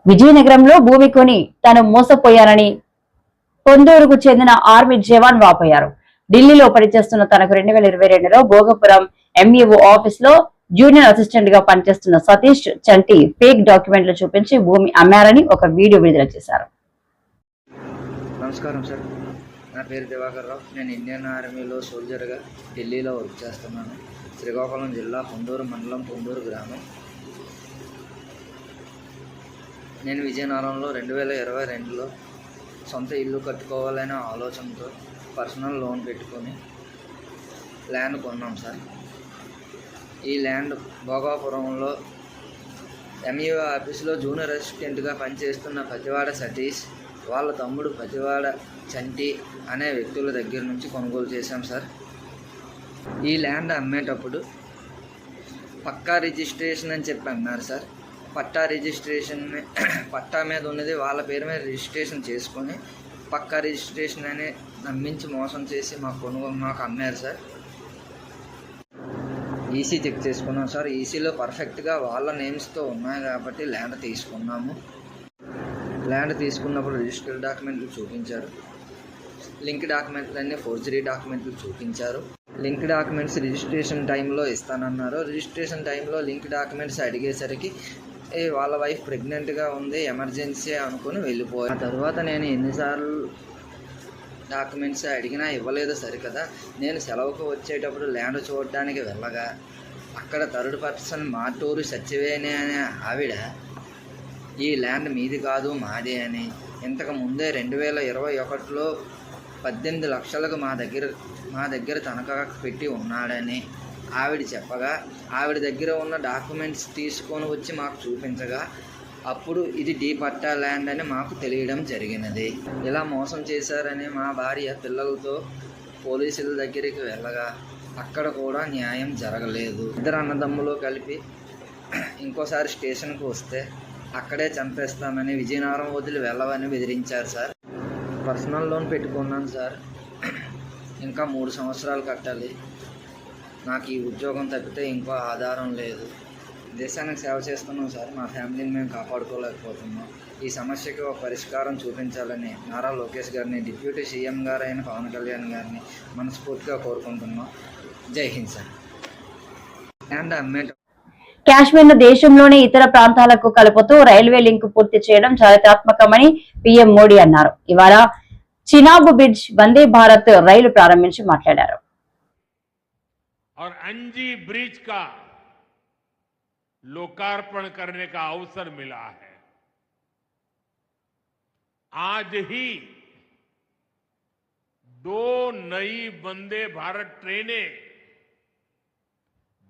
విజయనగరంలో భూమి కొని తాను మోసపోయానని పొందూరుకు చెందిన ఆర్మీ జవాన్ వాపోయారు. ఢిల్లీలో పనిచేస్తున్న తనకు 2022లో భోగపురం ఎంఈఓ ఆఫీస్ లో జూనియర్ అసిస్టెంట్ గా పనిచేస్తున్న సతీష్ చంటి ఫేక్ డాక్యుమెంట్లు చూపించి భూమి అమ్మారని ఒక వీడియో విడుదల చేశారు. నమస్కారం సార్, నా పేరు దివాకర్ రావు. నేను ఇండియన్ ఆర్మీలో సోల్జర్గా ఢిల్లీలో వర్క్ చేస్తున్నాను. శ్రీకాకుళం జిల్లా పొందూరు మండలం పొందూరు గ్రామం. నేను విజయనగరంలో 2022లో సొంత ఇల్లు కట్టుకోవాలనే ఆలోచనతో పర్సనల్ లోన్ పెట్టుకొని ల్యాండ్ కొన్నాం సార్. ఈ ల్యాండ్ భోగాపురంలో ఎంఈఓ ఆఫీస్లో జూనియర్ అసిస్టెంట్గా పనిచేస్తున్న పతివాడ సతీష్, వాళ్ళ తమ్ముడు పతివాడ చంటి అనే వ్యక్తుల దగ్గర నుంచి కొనుగోలు చేశాం సార్. ఈ ల్యాండ్ అమ్మేటప్పుడు పక్కా రిజిస్ట్రేషన్ అని చెప్పి అన్నారు సార్. పట్టా రిజిస్ట్రేషన్ పట్టా మీద ఉన్నది వాళ్ళ పేరు మీద రిజిస్ట్రేషన్ చేసుకొని పక్కా రిజిస్ట్రేషన్ అని నమ్మించి మోసం చేసి మాకు అమ్మారు సార్. ఈసీ చెక్ చేసుకున్నాం సార్. ఈసీలో పర్ఫెక్ట్గా వాళ్ళ నేమ్స్తో ఉన్నాయి కాబట్టి ల్యాండ్ తీసుకున్నాము. ల్యాండ్ తీసుకున్నప్పుడు రిజిస్టర్డ్ డాక్యుమెంట్లు చూపించారు. లింక్ డాక్యుమెంట్లు అన్నీ ఫోర్జరీ డాక్యుమెంట్లు చూపించారు. లింక్ డాక్యుమెంట్స్ రిజిస్ట్రేషన్ టైంలో ఇస్తానన్నారు. రిజిస్ట్రేషన్ టైంలో లింక్ డాక్యుమెంట్స్ అడిగేసరికి వాళ్ళ వైఫ్ ప్రెగ్నెంట్గా ఉంది, ఎమర్జెన్సీ అనుకుని వెళ్ళిపోయారు. ఆ తర్వాత నేను ఎన్నిసార్లు డాక్యుమెంట్స్ అడిగినా ఇవ్వలేదు సరికదా. నేను సెలవుకు వచ్చేటప్పుడు ల్యాండ్ చూడడానికి వెళ్ళగా అక్కడ థర్డ్ పర్సన్ మాటూరు సత్యవేణి అనే ఆవిడ ఈ ల్యాండ్ మీది కాదు మాదే అని, ఇంతకు ముందే 2021లో 18 లక్షలకు మా దగ్గర తనఖా పెట్టి ఉన్నాడని ఆవిడ చెప్పగా, ఆవిడ దగ్గర ఉన్న డాక్యుమెంట్స్ తీసుకొని వచ్చి మాకు చూపించగా అప్పుడు ఇది డీ పట్టా ల్యాండ్ అని మాకు తెలియడం జరిగినది. ఇలా మోసం చేశారని మా భార్య పిల్లలతో పోలీసుల దగ్గరికి వెళ్ళగా అక్కడ కూడా న్యాయం జరగలేదు. ఇద్దరు అన్నదమ్ములు కలిపి ఇంకోసారి స్టేషన్కి వస్తే అక్కడే చంపేస్తామని, విజయనగరం వదిలి వెళ్ళవని బెదిరించారు సార్. పర్సనల్ లోన్ పెట్టుకున్నాను సార్. ఇంకా 3 సంవత్సరాలు కట్టాలి. నాకు ఈ ఉద్యోగం తప్పితే ఇంకో ఆధారం లేదు. దేశానికి సేవ చేస్తున్నాం సార్. మా ఫ్యామిలీని మేము కాపాడుకోలేకపోతున్నాం. ఈ సమస్యకి ఒక పరిష్కారం చూపించాలని నారా లోకేష్ గారిని, డిప్యూటీ సీఎం గారైన పవన్ కళ్యాణ్ గారిని మనస్ఫూర్తిగా కోరుకుంటున్నాం. జై హింద్ సార్. అండ్ కాశ్మీర్ ను దేశంలోని ఇతర ప్రాంతాలకు కలుపుతూ రైల్వే లింక్ పూర్తి చేయడం చారిత్రాత్మకమని పీఎం మోడీ అన్నారు. ఇవాళ చినాబ్ బ్రిడ్జ్ వందే భారత్ రైలు ప్రారంభించి మాట్లాడారు. और अंजी ब्रिज का लोकार्पण करने का अवसर मिला है। आज ही 2 नई वंदे भारत ट्रेनें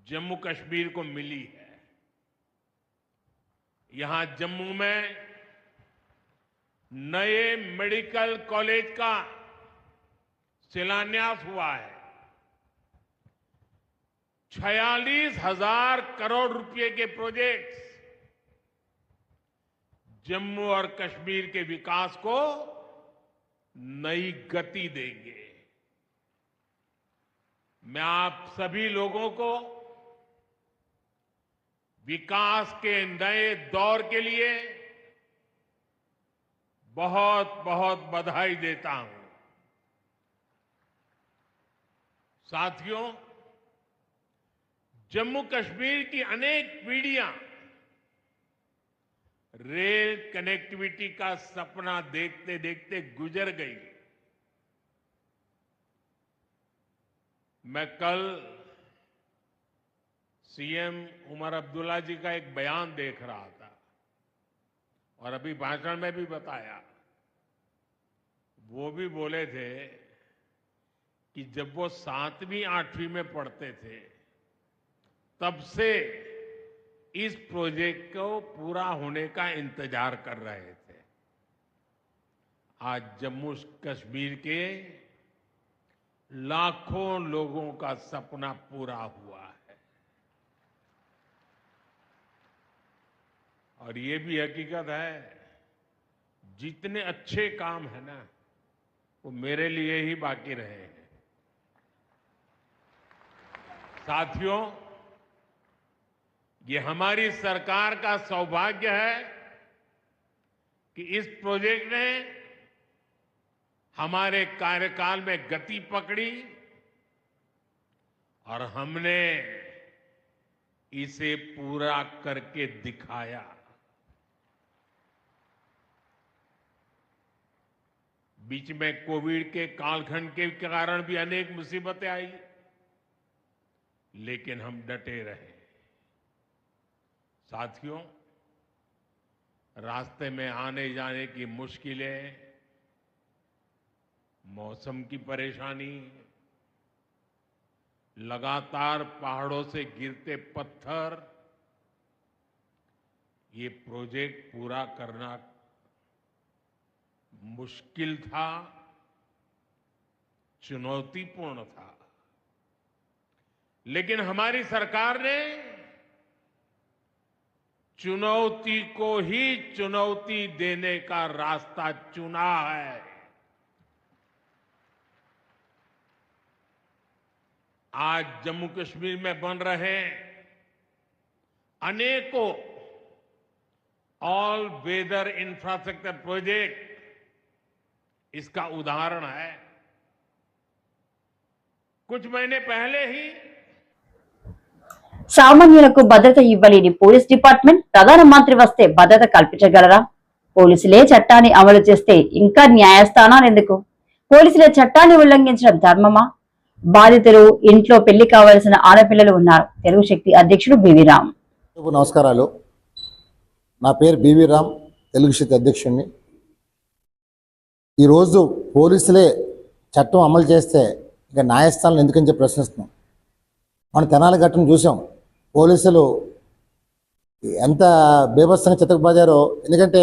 जम्मू कश्मीर को मिली है। यहां जम्मू में नए मेडिकल कॉलेज का शिलान्यास हुआ है। 46,000 करोड़ रुपए के प्रोजेक्ट्स जम्मू और कश्मीर के विकास को नई गति देंगे। मैं आप सभी लोगों को विकास के नए दौर के लिए बहुत बहुत बधाई देता हूं। साथियों, जम्मू कश्मीर की अनेक पीढ़ियां रेल कनेक्टिविटी का सपना देखते देखते गुजर गई। मैं कल सीएम उमर अब्दुल्ला जी का एक बयान देख रहा था और अभी भाषण में भी बताया। वो भी बोले थे कि जब वो 7वीं 8वीं में पढ़ते थे तब से इस प्रोजेक्ट को पूरा होने का इंतजार कर रहे थे। आज जम्मू कश्मीर के लाखों लोगों का सपना पूरा हुआ है। और ये भी हकीकत है, जितने अच्छे काम है ना वो मेरे लिए ही बाकी रहे हैं। साथियों, ये हमारी सरकार का सौभाग्य है कि इस प्रोजेक्ट ने हमारे कार्यकाल में गति पकड़ी और हमने इसे पूरा करके दिखाया। बीच में कोविड के कालखंड के कारण भी अनेक मुसीबतें आई, लेकिन हम डटे रहे। साथियों, रास्ते में आने जाने की मुश्किलें, मौसम की परेशानी, लगातार पहाड़ों से गिरते पत्थर, ये प्रोजेक्ट पूरा करना मुश्किल था, चुनौतीपूर्ण था। लेकिन हमारी सरकार ने चुनौती को ही चुनौती देने का रास्ता चुना है। आज जम्मू कश्मीर में बन रहे अनेकों ऑल वेदर इंफ्रास्ट्रक्चर प्रोजेक्ट इसका उदाहरण है। कुछ महीने पहले ही సామాన్యులకు భద్రత ఇవ్వలేని పోలీస్ డిపార్ట్మెంట్ ప్రధానమంత్రి వస్తే భద్రత కల్పించగలరా? పోలీసులే చట్టాన్ని అమలు చేస్తే ఇంకా న్యాయస్థానాలు ఎందుకు? పోలీసులే చట్టాన్ని ఉల్లంఘించడం ధర్మమా? బాధితులు, ఇంట్లో పెళ్లి కావాల్సిన ఆడపిల్లలు ఉన్నారు. తెలుగు శక్తి అధ్యక్షుడు బివి రామ్. నమస్కారాలు. నా పేరు బివి రామ్, తెలుగు శక్తి అధ్యక్షుడిని. ఈరోజు పోలీసులే చట్టం అమలు చేస్తే ఇక న్యాయస్థానాలు ఎందుకని చెప్పి ప్రశ్నిస్తున్నాం. మనం తెనాలి ఘటన చూసాం. పోలీసులు ఎంత బేభత్సంగా చితకబాదారో. ఎందుకంటే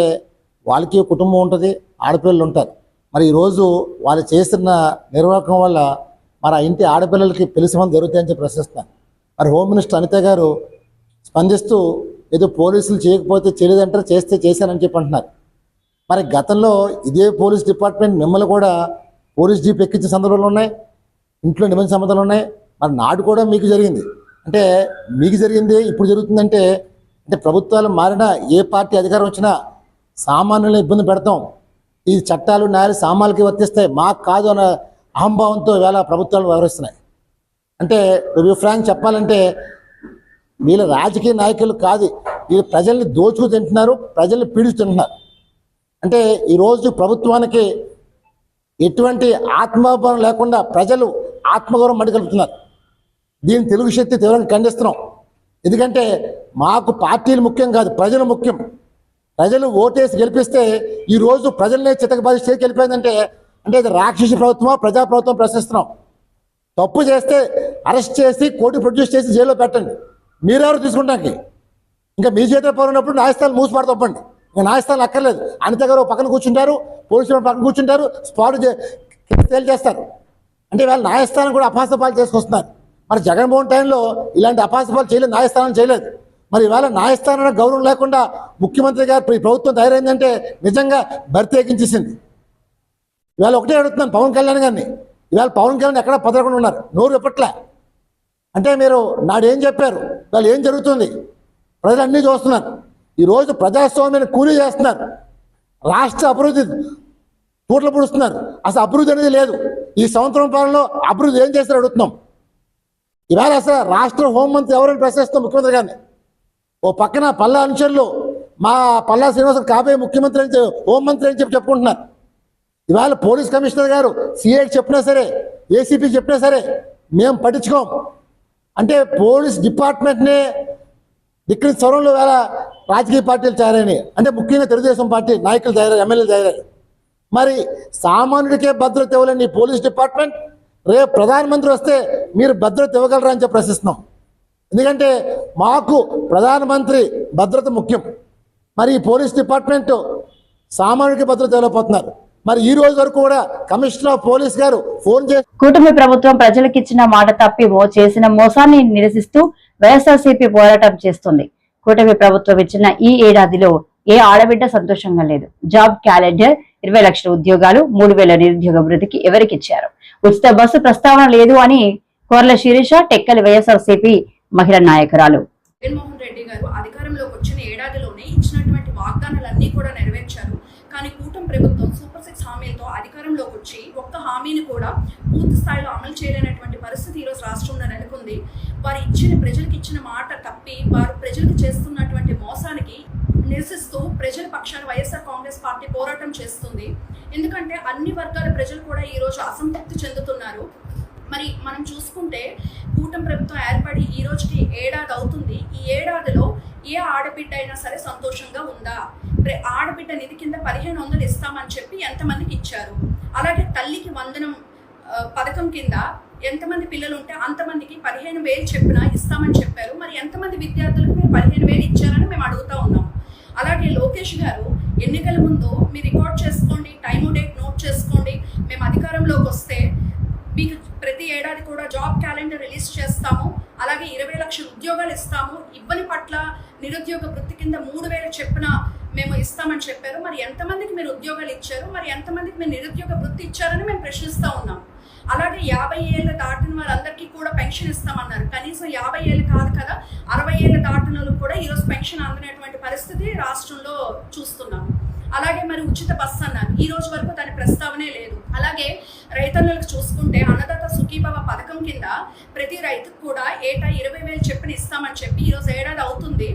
వాళ్ళకి కుటుంబం ఉంటుంది, ఆడపిల్లలు ఉంటారు. మరి ఈరోజు వాళ్ళు చేస్తున్న నిర్వాహకం వల్ల మరి ఆ ఇంటి ఆడపిల్లలకి పెళ్లి సంబంధం జరుగుతాయని చెప్పి ప్రశ్నిస్తున్నాను. మరి హోమ్ మినిస్టర్ అనిత గారు స్పందిస్తూ ఏదో పోలీసులు చేయకపోతే చేయలేదంటారు, చేస్తే చేశానని చెప్పి అంటున్నారు. మరి గతంలో ఇదే పోలీస్ డిపార్ట్మెంట్ మిమ్మల్ని కూడా పోలీస్ జీప్ ఎక్కించిన సందర్భాలు ఉన్నాయి, ఇంట్లో నిబంధన సంబంధాలు ఉన్నాయి. మరి నాడు కూడా మీకు జరిగింది. అంటే మీకు జరిగింది ఇప్పుడు జరుగుతుందంటే అంటే ప్రభుత్వాలు మారినా, ఏ పార్టీ అధికారం వచ్చినా సామాన్యులను ఇబ్బంది పెడతాం, ఈ చట్టాలు న్యాయాలు సామాన్యులకి వర్తిస్తాయి, మాకు కాదు అన్న అహంభావంతో ఇవాళ ప్రభుత్వాలు వ్యవహరిస్తున్నాయి. అంటే ఫ్రాంక్ చెప్పాలంటే వీళ్ళ రాజకీయ నాయకులు కాదు, వీళ్ళు ప్రజల్ని దోచుకు తింటున్నారు, ప్రజల్ని పీడిస్తున్నారు. అంటే ఈరోజు ప్రభుత్వానికి ఎటువంటి ఆత్మాభిమానం లేకుండా ప్రజలు ఆత్మగౌరవం మడిగలుగుతున్నారు. దీన్ని తెలుగు శక్తి తీవ్రంగా ఖండిస్తున్నాం. ఎందుకంటే మాకు పార్టీలు ముఖ్యం కాదు, ప్రజలు ముఖ్యం. ప్రజలు ఓటేసి గెలిపిస్తే ఈరోజు ప్రజలనే చితకబాది స్టేకి వెళ్ళిపోయిందంటే అంటే ఇది రాక్షస ప్రభుత్వమా ప్రజాప్రభుత్వం ప్రశ్నిస్తున్నాం. తప్పు చేస్తే అరెస్ట్ చేసి కోర్టు ప్రొడ్యూస్ చేసి జైల్లో పెట్టండి. మీరెవరు తీసుకుంటానికి? ఇంకా మీ చేతిలో పడినప్పుడు న్యాయస్థానం మూసిపడ తప్పండి. ఇంకా న్యాయస్థానం అక్కర్లేదు. అనిత గారు పక్కన కూర్చుంటారు, పోలీసులు పక్కన కూర్చుంటారు, స్పాట్ తేలి చేస్తారు. అంటే వాళ్ళు న్యాయస్థానం కూడా అపాసపాలు చేసుకొస్తున్నారు. మరి జగన్మోహన్ టైంలో ఇలాంటి అపాసపాలు చేయలేదు, న్యాయస్థానం చేయలేదు. మరి ఇవాళ న్యాయస్థానానికి గౌరవం లేకుండా ముఖ్యమంత్రి గారు ప్రభుత్వం తయారైందంటే నిజంగా బరితెగించేసింది. ఇవాళ ఒకటే అడుగుతున్నాను పవన్ కళ్యాణ్ గారిని. ఇవాళ పవన్ కళ్యాణ్ ఎక్కడ పదరకుండా ఉన్నారు, నోరు చెప్పట్లే. అంటే మీరు నాడు ఏం చెప్పారు, వాళ్ళు ఏం జరుగుతుంది, ప్రజలు అన్నీ చూస్తున్నారు. ఈరోజు ప్రజాస్వామ్యాన్ని కూలీ చేస్తున్నారు, రాష్ట్ర అభివృద్ధి తూట్ల పొడుస్తున్నారు. అసలు అభివృద్ధి అనేది లేదు. ఈ సంవత్సరం పాలనలో అభివృద్ధి ఏం చేస్తారో అడుగుతున్నాం. ఇవాళ అసలు రాష్ట్ర హోంమంత్రి ఎవరైనా ప్రశ్నిస్తాం ముఖ్యమంత్రి గారిని. ఓ పక్కన పల్లా అనుచరులు మా పల్లా శ్రీనివాసం కాబోయే ముఖ్యమంత్రి అని హోంమంత్రి అని చెప్పి చెప్పుకుంటున్నారు. ఇవాళ పోలీస్ కమిషనర్ గారు సిఐకి చెప్పినా సరే, ఏసీపీకి చెప్పినా సరే మేము పట్టించుకోం. అంటే పోలీస్ డిపార్ట్మెంట్నే ఇక్కడ స్వరంలో వేళ రాజకీయ పార్టీలు తయారైనాయి. అంటే ముఖ్యంగా తెలుగుదేశం పార్టీ నాయకులు తయారయ్యారు, ఎమ్మెల్యేలు తయారయ్యారు. మరి సామాన్యుడికే భద్రత ఇవ్వలేని పోలీస్ డిపార్ట్మెంట్ రేపు ప్రధానమంత్రి వస్తే మీరు భద్రత ఇవ్వగలరా అని చెప్పి ప్రశ్నిస్తున్నాం. ఎందుకంటే మాకు ప్రధానమంత్రి భద్రత ముఖ్యం. మరి ఈ పోలీస్ డిపార్ట్మెంట్ సామాన్యుడికి భద్రత ఇవ్వలేకపోతున్నారు. మరి ఈ రోజు వరకు కూడా కమిషనర్ ఆఫ్ పోలీస్ గారు ఫోన్ చేసి కూటమి ప్రభుత్వం ప్రజలకు ఇచ్చిన మాట తప్పి చేసిన మోసాన్ని నిరసిస్తూ వైఎస్ఆర్సీపీ పోరాటం చేస్తుంది. కూటమి ప్రభుత్వం ఇచ్చిన ఈ ఏడాదిలో ఏ ఆడబిడ్డ సంతోషంగా లేదు. జాబ్ క్యాలెండర్ 20 లక్షల ఉద్యోగాలు, 3000 నిరుద్యోగ వృద్ధికి ఎవరికిచ్చారు? ఉచిత బస్సు ప్రస్తావన లేదు అని కోర్ల శిరీష, టెక్కలి వైఎస్ఆర్సీపీ మహిళా నాయకురాలు. జగన్మోహన్ రెడ్డి గారు అధికారంలోకి వచ్చిన ఏడాదిలోనే ఇచ్చినటువంటి వాగ్దానాలన్నీ కూడా నెరవేర్చారు. కానీ కూటమి ప్రభుత్వం సూపర్ 6 హామీలతో అధికారంలోకి వచ్చి ఒక్క హామీని కూడా పూర్తి స్థాయిలో అమలు చేయలేనటువంటి పరిస్థితి ఈరోజు రాష్ట్రంలో నెలకొంది. వారు ప్రజలకు ఇచ్చిన మాట తప్పి వారు ప్రజలకు చేస్తున్నటువంటి మోసానికి నిరసిస్తూ ప్రజల పక్షాన వైఎస్ఆర్ కాంగ్రెస్ పార్టీ పోరాటం చేస్తుంది. ఎందుకంటే అన్ని వర్గాల ప్రజలు కూడా ఈరోజు అసంతృప్తి చెందుతున్నారు. మరి మనం చూసుకుంటే కూటమి ప్రభుత్వం ఏర్పడి ఈ రోజుకి ఏడాది అవుతుంది. ఈ ఏడాదిలో ఏ ఆడబిడ్డ అయినా సరే సంతోషంగా ఉందా? ఆడబిడ్డ నిధి కింద 1500 ఇస్తామని చెప్పి ఎంతమందికి ఇచ్చారు? అలాగే తల్లికి వందనం పథకం కింద ఎంతమంది పిల్లలు ఉంటే అంతమందికి 15,000 చెప్పినా ఇస్తామని చెప్పారు. మరి ఎంతమంది విద్యార్థులకు మీరు 15,000 ఇచ్చారని మేము అడుగుతా ఉన్నాం. అలాగే లోకేష్ గారు ఎన్నికల ముందు మీరు రికార్డ్ చేసుకోండి, టైము డేట్ నోట్ చేసుకోండి, మేము అధికారంలోకి వస్తే మీకు ప్రతి ఏడాది కూడా జాబ్ క్యాలెండర్ రిలీజ్ చేస్తాము, అలాగే 20 లక్షల ఉద్యోగాలు ఇస్తాము, ఇవ్వని పట్ల నిరుద్యోగ వృత్తి కింద 3,000 చెప్పిన మేము ఇస్తామని చెప్పారు. మరి ఎంతమందికి మీరు ఉద్యోగాలు ఇచ్చారు? మరి ఎంతమందికి మీరు నిరుద్యోగ వృత్తి ఇచ్చారని మేము ప్రశ్నిస్తూ ఉన్నాం. అలాగే 50 ఏళ్ళు దాటిన వాళ్ళందరికీ కూడా పెన్షన్ ఇస్తామన్నారు. కనీసం 50 ఏళ్ళు కాదు కదా, 60 ఏళ్ళు దాటిన వాళ్ళకు కూడా ఈరోజు పెన్షన్ అందనేటువంటి పరిస్థితి రాష్ట్రంలో చూస్తున్నాము. అలాగే మరి ఉచిత బస్సు అన్నారు, ఈ రోజు వరకు దాని ప్రస్తావనే లేదు. అలాగే రైతన్నులకు చూసుకుంటే అన్నదాత సుఖీభవ పథకం కింద ప్రతి రైతుకు కూడా ఏటా 20,000 చెప్పిన ఇస్తామని చెప్పి ఈరోజు ఏడాది అవుతుంది.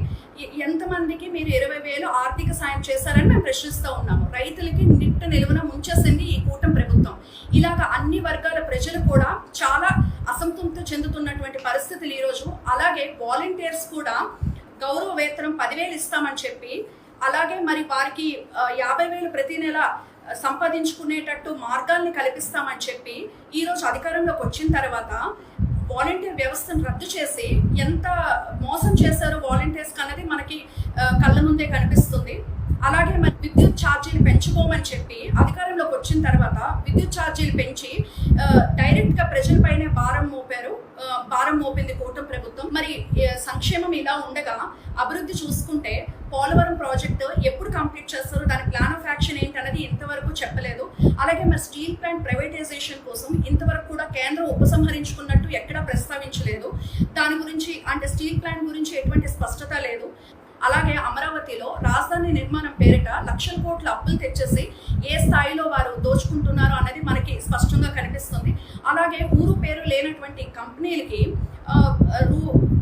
ఎంతమందికి మీరు 20,000 ఆర్థిక సాయం చేశారని మేము ప్రశ్నిస్తూ ఉన్నాము. రైతులకి నిట్ట నిలువున ముంచేసింది ఈ కూటమి ప్రభుత్వం. ఇలాగ అన్ని వర్గాల ప్రజలు కూడా చాలా అసంతృప్తి చెందుతున్నటువంటి పరిస్థితులు ఈరోజు. అలాగే వాలంటీర్స్ కూడా గౌరవ వేతనం 10,000 ఇస్తామని చెప్పి, అలాగే మరి వారికి 50,000 ప్రతి నెల సంపాదించుకునేటట్టు మార్గాల్ని కల్పిస్తామని చెప్పి ఈరోజు అధికారంలోకి వచ్చిన తర్వాత వాలంటీర్ వ్యవస్థను రద్దు చేసి ఎంత మోసం చేశారో వాలంటీర్స్ అన్నది మనకి కళ్ళ ముందే కనిపిస్తుంది. అలాగే మరి విద్యుత్ ఛార్జీలు పెంచుకోమని చెప్పి అధికారంలోకి వచ్చిన తర్వాత విద్యుత్ ఛార్జీలు పెంచి డైరెక్ట్గా ప్రజలపైనే భారం మోపింది కూటమి ప్రభుత్వం. మరి సంక్షేమం ఇలా ఉండగా అభివృద్ధి చూసుకుంటే పోలవరం ప్రాజెక్టు ఎప్పుడు కంప్లీట్ చేస్తారో దాని ప్లాన్ ఆఫ్ యాక్షన్ ఏంటనేది ఇంతవరకు చెప్పలేదు. అలాగే మరి స్టీల్ ప్లాంట్ ప్రైవేటైజేషన్ కోసం ఇంతవరకు కూడా కేంద్రం ఉపసంహరించుకున్నట్టు ఎక్కడా ప్రస్తావించలేదు. దాని గురించి అంటే స్టీల్ ప్లాంట్ గురించి ఎటువంటి స్పష్టత లేదు. అలాగే అమరావతిలో రాజధాని నిర్మాణం పేరిట లక్షల కోట్ల అప్పులు తెచ్చేసి ఏ స్థాయిలో వారు దోచుకుంటున్నారో అనేది మనకి స్పష్టంగా కనిపిస్తుంది. అలాగే ఊరు పేరు లేనటువంటి కంపెనీలకి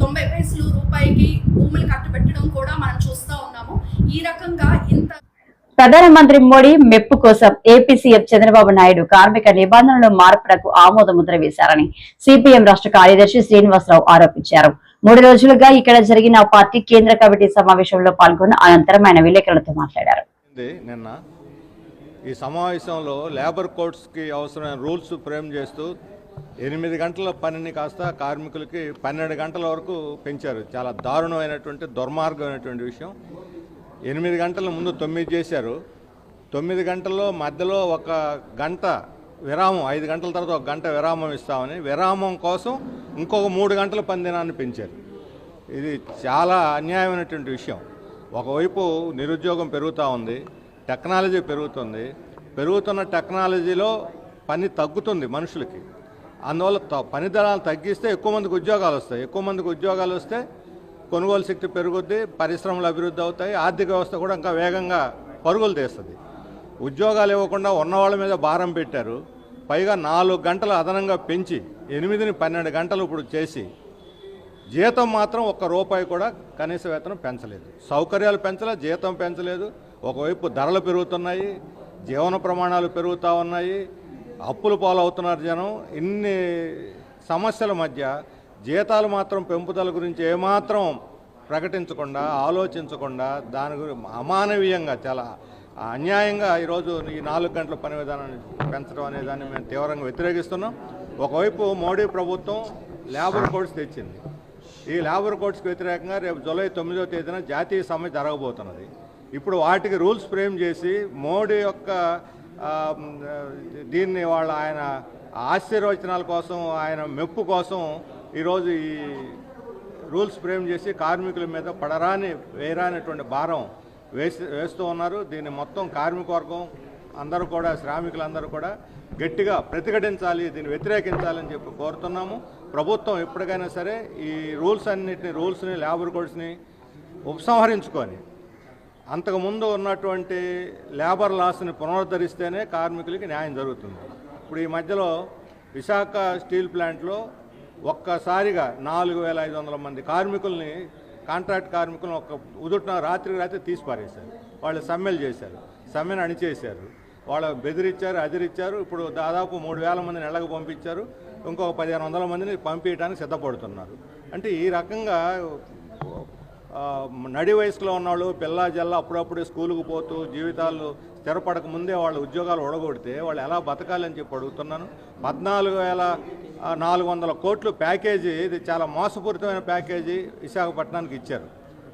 90 పైసలు రూపాయికి భూములు కట్టబెట్టడం కూడా మనం చూస్తూ ఉన్నాము. ఈ రకంగా ఇంత ప్రధానమంత్రి మోడీ మెప్పు కోసం ఏపీ సీఎం చంద్రబాబు నాయుడు కార్మిక నిబంధనల మార్పులకు ఆమోద ముద్ర వేశారని సిపిఎం రాష్ట్ర కార్యదర్శి శ్రీనివాసరావు ఆరోపించారు. 3 రోజులుగా ఇక్కడ జరిగిన పార్టీ కేంద్ర కమిటీ సమావేశంలో పాల్గొన్న అనంతరం ఆయన విలేకరులతో మాట్లాడారు. నిన్న ఈ సమావేశంలో లేబర్ కోడ్స్ కి అవసరమైన రూల్స్ ఫ్రేమ్ చేస్తూ 8 గంటల పనిని కాస్త కార్మికులకి 12 గంటల వరకు పెంచారు. చాలా దారుణమైనటువంటి దుర్మార్గమైనటువంటి విషయం. 8 గంటల ముందు 9 చేశారు. 9 గంటల్లో మధ్యలో 1 గంట విరామం, 5 గంటల తర్వాత 1 గంట విరామం ఇస్తామని విరామం కోసం ఇంకొక 3 గంటల పని దినాన్ని పెంచారు. ఇది చాలా అన్యాయమైనటువంటి విషయం. ఒకవైపు నిరుద్యోగం పెరుగుతూ ఉంది, టెక్నాలజీ పెరుగుతుంది. పెరుగుతున్న టెక్నాలజీలో పని తగ్గుతుంది మనుషులకి. అందువల్ల పని దినాలు తగ్గిస్తే ఎక్కువ మందికి ఉద్యోగాలు వస్తాయి. ఎక్కువ మందికి ఉద్యోగాలు వస్తే కొనుగోలు శక్తి పెరుగుద్ది, పరిశ్రమలు అభివృద్ధి అవుతాయి, ఆర్థిక వ్యవస్థ కూడా ఇంకా వేగంగా పరుగులు తీస్తుంది. ఉద్యోగాలు ఇవ్వకుండా ఉన్నవాళ్ళ మీద భారం పెట్టారు. పైగా 4 గంటలు అదనంగా పెంచి 8ని 12 గంటలు ఇప్పుడు చేసి జీతం మాత్రం ₹1 కూడా కనీస వేతనం పెంచలేదు. సౌకర్యాలు పెంచలే, జీతం పెంచలేదు. ఒకవైపు ధరలు పెరుగుతున్నాయి, జీవన ప్రమాణాలు పెరుగుతూ ఉన్నాయి, అప్పులు పాలవుతున్నారు జనం. ఇన్ని సమస్యల మధ్య జీతాలు మాత్రం పెంపుదల గురించి ఏమాత్రం ప్రకటించకుండా, ఆలోచించకుండా దాని గురించి అమానవీయంగా, చాలా అన్యాయంగా ఈరోజు ఈ 4 గంటల పని విధానాన్ని పెంచడం అనే దాన్ని మేము తీవ్రంగా వ్యతిరేకిస్తున్నాం. ఒకవైపు మోడీ ప్రభుత్వం లేబర్ కోడ్స్ తెచ్చింది. ఈ లేబర్ కోడ్స్కి వ్యతిరేకంగా రేపు జూలై 9వ తేదీన జాతీయ సమ్మె జరగబోతున్నది. ఇప్పుడు వాటికి రూల్స్ ఫ్రేమ్ చేసి మోడీ యొక్క దీన్ని ఆయన ఆశీర్వచనాల కోసం, ఆయన మెప్పు కోసం ఈరోజు ఈ రూల్స్ ఫ్రేమ్ చేసి కార్మికుల మీద వేయరానటువంటి భారం వేస్తూ ఉన్నారు. దీన్ని మొత్తం కార్మిక వర్గం అందరూ కూడా, శ్రామికులందరూ కూడా గట్టిగా ప్రతిఘటించాలి, దీన్ని వ్యతిరేకించాలని చెప్పి కోరుతున్నాము. ప్రభుత్వం ఎప్పటికైనా సరే ఈ రూల్స్ని, లేబర్ కోడ్స్ని ఉపసంహరించుకొని అంతకుముందు ఉన్నటువంటి లేబర్ లాస్ని పునరుద్ధరిస్తేనే కార్మికులకి న్యాయం జరుగుతుంది. ఇప్పుడు ఈ మధ్యలో విశాఖ స్టీల్ ప్లాంట్లో ఒక్కసారిగా 4,500 మంది కార్మికుల్ని, కాంట్రాక్ట్ కార్మికులను ఉదుటిన రాత్రికి తీసి పారేశారు. వాళ్ళు సమ్మెలు చేశారు, సమ్మెను అణిచేశారు, వాళ్ళు బెదిరించారు, అదిరిచ్చారు. ఇప్పుడు దాదాపు 3,000 మందిని నెలకు పంపించారు, ఇంకొక 1,500 మందిని పంపించడానికి సిద్ధపడుతున్నారు. అంటే ఈ రకంగా నడి వయసులో ఉన్నవాళ్ళు పిల్ల జల్ల అప్పుడప్పుడు స్కూలుకు పోతూ జీవితాలు స్థిరపడక ముందే వాళ్ళ ఉద్యోగాలు ఒడగొడితే వాళ్ళు ఎలా బతకాలని చెప్పి అడుగుతున్నాను. 14,400 కోట్లు ప్యాకేజీ, ఇది చాలా మోసపూరితమైన ప్యాకేజీ విశాఖపట్నానికి ఇచ్చారు.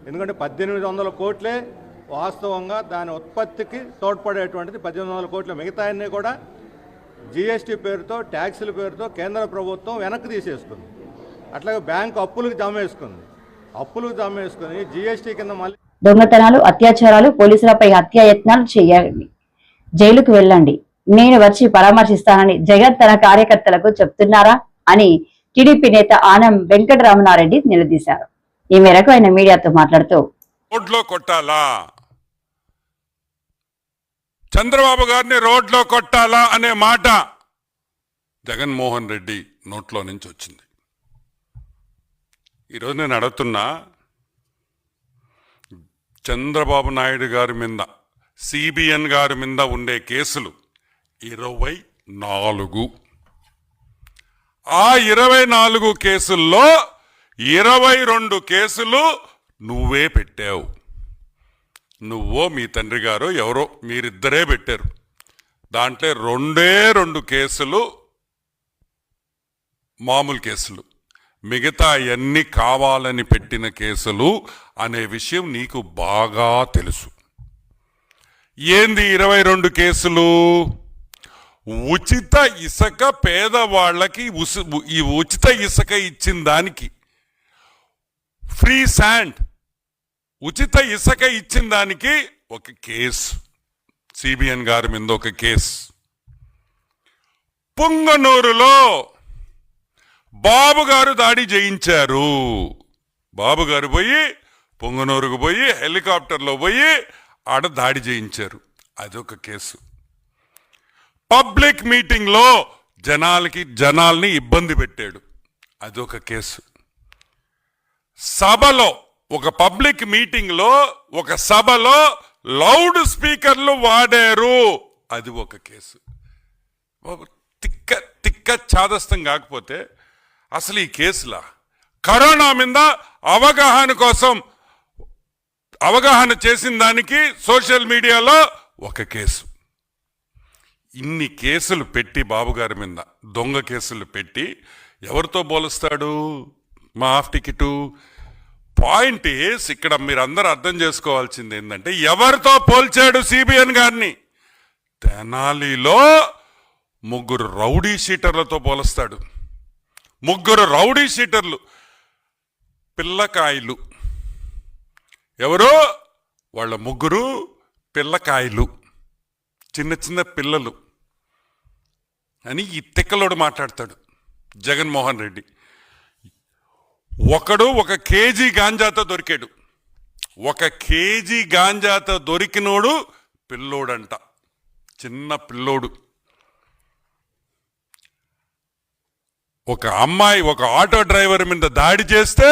ఎందుకంటే 1,800 కోట్లే వాస్తవంగా దాని ఉత్పత్తికి తోడ్పడేటువంటిది. 1,800 కోట్ల మిగతా అన్నీ కూడా జీఎస్టీ పేరుతో, ట్యాక్సుల పేరుతో కేంద్ర ప్రభుత్వం వెనక్కి తీసేసుకుంది. అట్లాగే బ్యాంకు అప్పులకు జమ వేసుకుని జీఎస్టీ కింద మళ్ళీ దొంగతనాలు, అత్యాచారాలు, పోలీసులపై హత్యాయత్నాలు చేయాలి, జైలుకు వెళ్ళండి, నేను వచ్చి పరామర్శిస్తానని జగన్ తన కార్యకర్తలకు చెప్తున్నారా అని టీడీపీ నేత ఆనం వెంకటరమణారెడ్డి నిలదీశారు. ఈ మేరకు ఆయన మీడియాతో మాట్లాడుతూ, రోడ్లో కొట్టాలా, చంద్రబాబు గారిని రోడ్లో కొట్టాలా అనే మాట జగన్మోహన్ రెడ్డి నోట్లో నుంచి వచ్చింది. ఈరోజు నేను అడుగుతున్నా, చంద్రబాబు నాయుడు గారి మీద, సిబిఎన్ గారి మీద ఉండే కేసులు 24. ఆ 24 కేసుల్లో 22 కేసులు నువ్వే పెట్టావు. నువ్వో మీ తండ్రి గారో ఎవరో మీరిద్దరే పెట్టారు. దాంట్లో 2 కేసులు మామూలు కేసులు, మిగతా అన్నీ కావాలని పెట్టిన కేసులు అనే విషయం నీకు బాగా తెలుసు. ఏంది 22 కేసులు? ఉచిత ఇసుక పేదవాళ్ళకి ఈ ఉచిత ఇసుక ఇచ్చిన దానికి, ఫ్రీ శాండ్ ఉచిత ఇసుక ఇచ్చిన దానికి ఒక కేసు, సిబిఎన్ గారి మీద ఒక కేసు. పుంగనూరులో బాబు గారు దాడి చేయించారు. బాబు గారు పోయి పొంగనూరుకు పోయి హెలికాప్టర్లో పోయి ఆడ దాడి చేయించారు, అదొక కేసు. పబ్లిక్ మీటింగ్లో జనాల్ని ఇబ్బంది పెట్టాడు, అదొక కేసు. సభలో, ఒక పబ్లిక్ మీటింగ్లో, ఒక సభలో లౌడ్ స్పీకర్లు వాడారు, అది ఒక కేసు. తిక్క చాదస్తం కాకపోతే అసలు ఈ కేసులా? కరోనా మీద అవగాహన చేసిన దానికి సోషల్ మీడియాలో ఒక కేసు. ఇన్ని కేసులు పెట్టి బాబు గారి మీద దొంగ కేసులు పెట్టి ఎవరితో పోలుస్తాడు? మా హాఫ్ టికెట్ పాయింట్ ఏస్ ఇక్కడ మీరందరూ అర్థం చేసుకోవాల్సింది ఏంటంటే, ఎవరితో పోల్చాడు సిబిఎన్ గారిని? తెనాలిలో 3 రౌడీ షీటర్లతో పోలుస్తాడు. 3 రౌడీ షీటర్లు, పిల్లకాయలు. ఎవరో వాళ్ళ 3 పిల్లకాయలు, చిన్న చిన్న పిల్లలు అని ఈ తిక్కలోడు మాట్లాడతాడు జగన్మోహన్ రెడ్డి. ఒకడు 1 కేజీ గాంజాతో దొరికాడు. 1 కేజీ గాంజాతో దొరికినోడు పిల్లోడంట, చిన్న పిల్లోడు. ఒక అమ్మాయి, ఒక ఆటో డ్రైవర్ మీద దాడి చేస్తే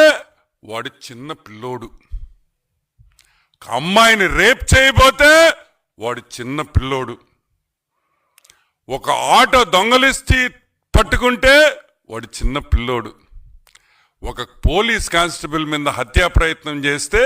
వాడు చిన్న పిల్లోడు. ఒక అమ్మాయిని రేప్ చేయబోతే వాడు చిన్న పిల్లోడు. ఒక ఆటో దొంగలిస్తే పట్టుకుంటే వాడు చిన్న పిల్లోడు. ఒక పోలీస్ కానిస్టేబుల్ మీద హత్యా ప్రయత్నం చేస్తే